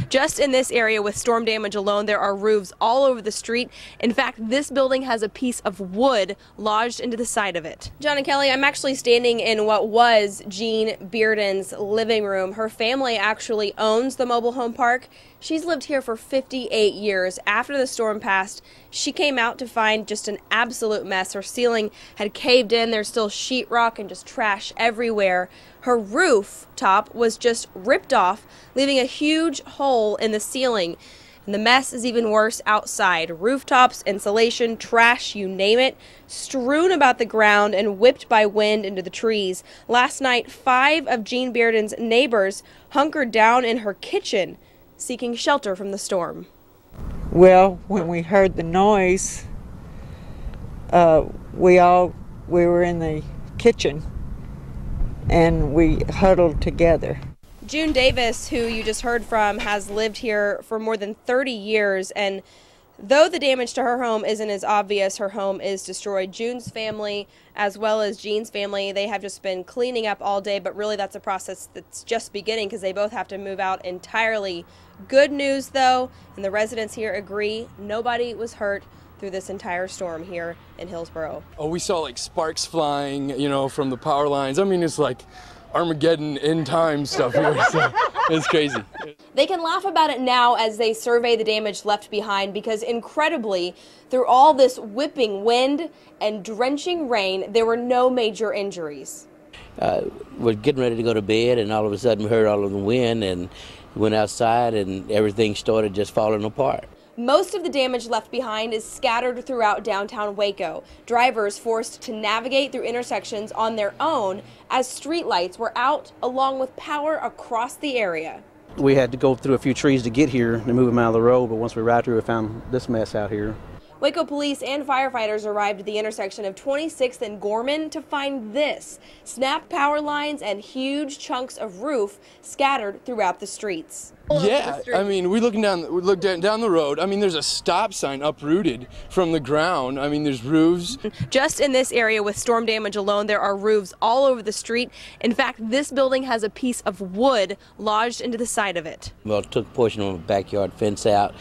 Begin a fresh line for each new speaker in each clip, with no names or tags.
Just in this area with storm damage alone, there are roofs all over the street. In fact, this building has a piece of wood lodged into the side of it. John and Kelly, I'm actually standing in what was Jean Bearden's living room. Her family actually owns the mobile home park. She's lived here for 58 years. After the storm passed, she came out to find just an absolute mess. Her ceiling had caved in. There's still sheetrock and just trash everywhere. Her roof top was just ripped off, leaving a huge hole in the ceiling. And the mess is even worse outside. Rooftops, insulation, trash, you name it, strewn about the ground and whipped by wind into the trees. Last night, 5 of Jean Bearden's neighbors hunkered down in her kitchen, seeking shelter from the storm.
Well, when we heard the noise, we were in the kitchen and we huddled together.
June Davis, who you just heard from, has lived here for more than 30 years, and though the damage to her home isn't as obvious, her home is destroyed. June's family, as well as Jean's family, they have just been cleaning up all day, but really that's a process that's just beginning because they both have to move out entirely. Good news, though, and the residents here agree, nobody was hurt through this entire storm here in Hillsboro.
Oh, we saw like sparks flying, you know, from the power lines. I mean, it's like Armageddon end time stuff here, so it's crazy.
They can laugh about it now as they survey the damage left behind because incredibly, through all this whipping wind and drenching rain, there were no major injuries.
We're getting ready to go to bed and all of a sudden we heard all of the wind and went outside and everything started just falling apart.
Most of the damage left behind is scattered throughout downtown Waco. Drivers forced to navigate through intersections on their own as streetlights were out, along with power across the area.
We had to go through a few trees to get here and move them out of the road, but once we arrived here, we found this mess out here.
Waco police and firefighters arrived at the intersection of 26th and Gorman to find this: snapped power lines and huge chunks of roof scattered throughout the streets.
Yeah, I mean, we looked down the road. I mean, there's a stop sign uprooted from the ground. I mean, there's roofs.
Just in this area with storm damage alone, there are roofs all over the street. In fact, this building has a piece of wood lodged into the side of it.
Well, it took a portion of the backyard fence out,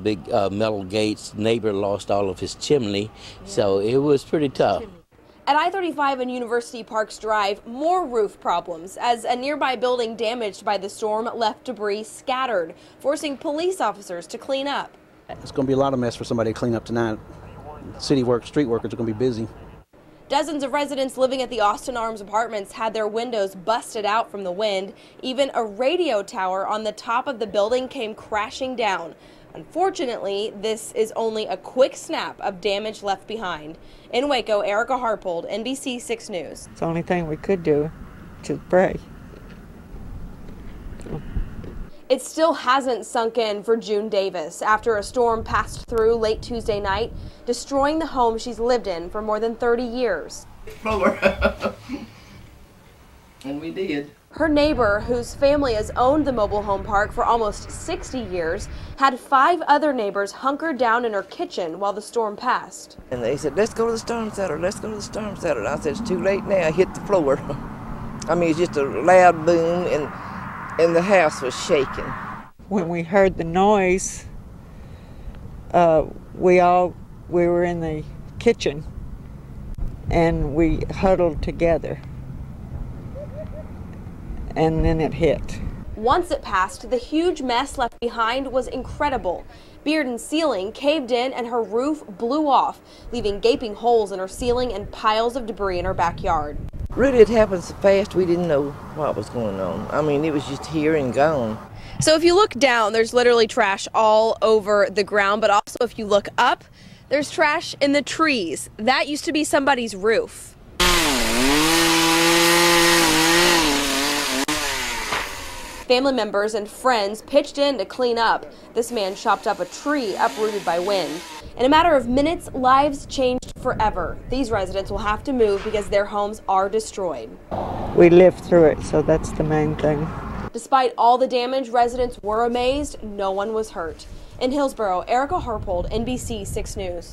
big metal gates. Neighbor lost all of his chimney, so it was pretty tough.
At I-35 and University Parks Drive, more roof problems as a nearby building damaged by the storm left debris scattered, forcing police officers to clean up.
It's going to be a lot of mess for somebody to clean up tonight. Street workers are going to be busy.
Dozens of residents living at the Austin Arms Apartments had their windows busted out from the wind. Even a radio tower on the top of the building came crashing down. Unfortunately, this is only a quick snap of damage left behind. In Waco, Erica Harpold, NBC 6 News.
It's the only thing we could do, to pray.
It still hasn't sunk in for June Davis after a storm passed through late Tuesday night, destroying the home she's lived in for more than 30 years.
And we did.
Her neighbor, whose family has owned the mobile home park for almost 60 years, had 5 other neighbors hunkered down in her kitchen while the storm passed.
And they said, let's go to the storm cellar, let's go to the storm cellar. And I said, it's too late now, I hit the floor. I mean, it's just a loud boom and the house was shaking.
When we heard the noise, we were in the kitchen and we huddled together. And then it hit.
Once it passed, the huge mess left behind was incredible. Bearden's ceiling caved in and her roof blew off, leaving gaping holes in her ceiling and piles of debris in her backyard.
Really, it happened so fast we didn't know what was going on. I mean, it was just here and gone.
So if you look down, there's literally trash all over the ground, but also if you look up, there's trash in the trees. That used to be somebody's roof. Family members and friends pitched in to clean up. This man chopped up a tree uprooted by wind. In a matter of minutes, lives changed forever. These residents will have to move because their homes are destroyed.
We lived through it, so that's the main thing.
Despite all the damage, residents were amazed no one was hurt. In Hillsboro, Erica Harpold, NBC 6 News.